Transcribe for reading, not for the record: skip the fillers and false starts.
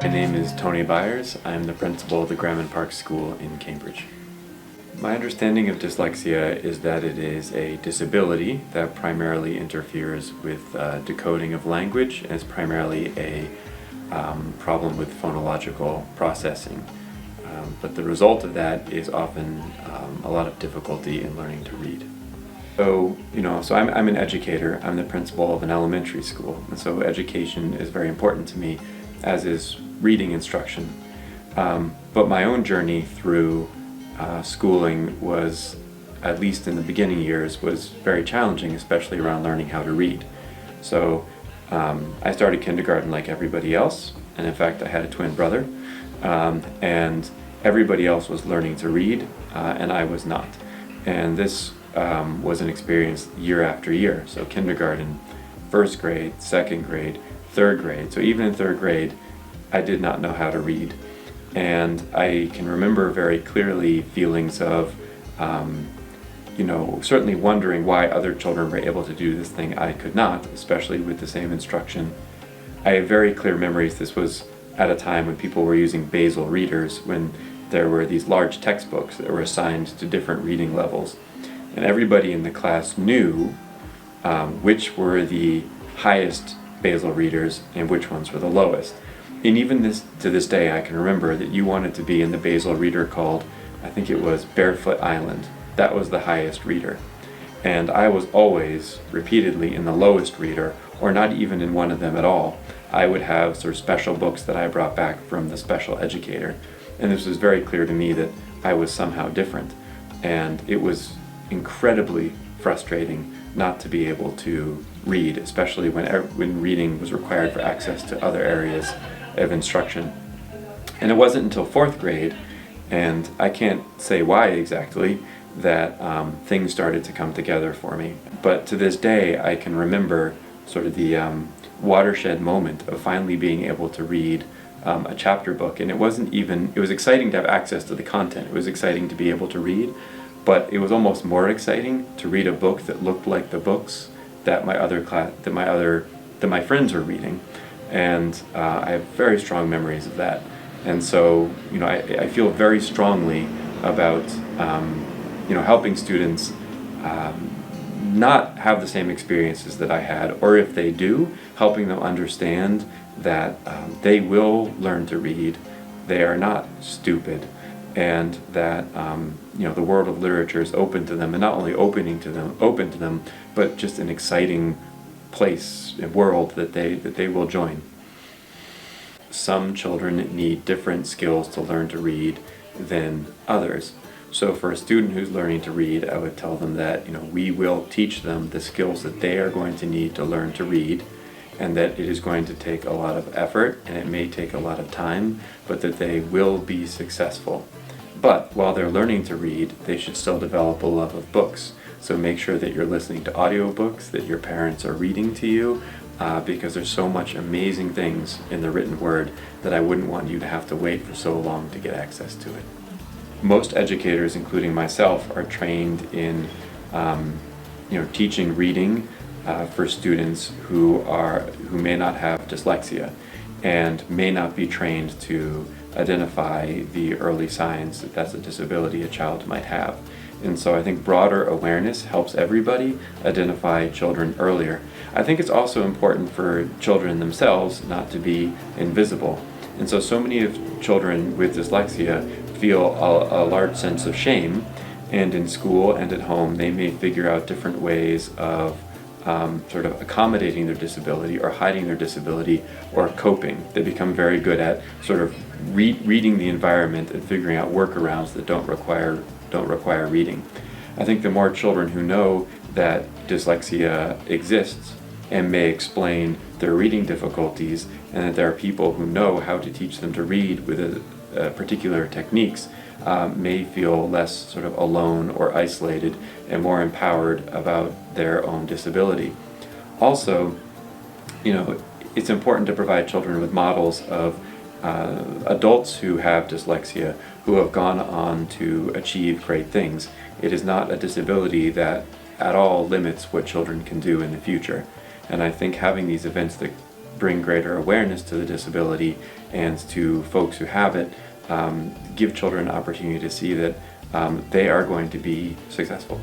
My name is Tony Byers. I'm the principal of the Grammond Park School in Cambridge. My understanding of dyslexia is that it is a disability that primarily interferes with decoding of language and is primarily a problem with phonological processing. But the result of that is often a lot of difficulty in learning to read. So I'm an educator. I'm the principal of an elementary school, and so education is very important to me, as is reading instruction. But my own journey through schooling was, at least in the beginning years, was very challenging, especially around learning how to read. So I started kindergarten like everybody else, and in fact I had a twin brother, and everybody else was learning to read, and I was not. And this was an experience year after year. So kindergarten, first grade, second grade, third grade. So even in third grade, I did not know how to read. And I can remember very clearly feelings of, certainly wondering why other children were able to do this thing I could not, especially with the same instruction. I have very clear memories. This was at a time when people were using basal readers, when there were these large textbooks that were assigned to different reading levels. And everybody in the class knew which were the highest basal readers and which ones were the lowest. And even to this day, I can remember that you wanted to be in the basal reader called, I think it was Barefoot Island. That was the highest reader. And I was always, repeatedly, in the lowest reader, or not even in one of them at all. I would have sort of special books that I brought back from the special educator. And this was very clear to me that I was somehow different. And it was incredibly frustrating not to be able to read, especially when reading was required for access to other areas of instruction. And it wasn't until fourth grade, and I can't say why exactly, that things started to come together for me. But to this day, I can remember sort of the watershed moment of finally being able to read a chapter book. And it was exciting to have access to the content. It was exciting to be able to read, but it was almost more exciting to read a book that looked like the books that my friends were reading. And I have very strong memories of that. And so, I feel very strongly about, helping students not have the same experiences that I had, or if they do, helping them understand that they will learn to read, they are not stupid, and that the world of literature is open to them, and not only open to them, but just an exciting place and world that they will join. Some children need different skills to learn to read than others. So for a student who's learning to read, I would tell them that we will teach them the skills that they are going to need to learn to read, and that it is going to take a lot of effort and it may take a lot of time, but that they will be successful. But while they're learning to read, they should still develop a love of books. So make sure that you're listening to audiobooks, that your parents are reading to you, because there's so much amazing things in the written word that I wouldn't want you to have to wait for so long to get access to it. Most educators, including myself, are trained in teaching reading for students who may not have dyslexia and may not be trained to identify the early signs that that's a disability a child might have. And so I think broader awareness helps everybody identify children earlier. I think it's also important for children themselves not to be invisible. And so many of children with dyslexia feel a large sense of shame, and in school and at home they may figure out different ways of sort of accommodating their disability or hiding their disability or coping. They become very good at sort of reading the environment and figuring out workarounds that don't require reading. I think the more children who know that dyslexia exists and may explain their reading difficulties, and that there are people who know how to teach them to read with particular techniques, may feel less sort of alone or isolated and more empowered about their own disability. Also, it's important to provide children with models of adults who have dyslexia who have gone on to achieve great things. It is not a disability that at all limits what children can do in the future. And I think having these events that bring greater awareness to the disability, and to folks who have it, give children an opportunity to see that they are going to be successful.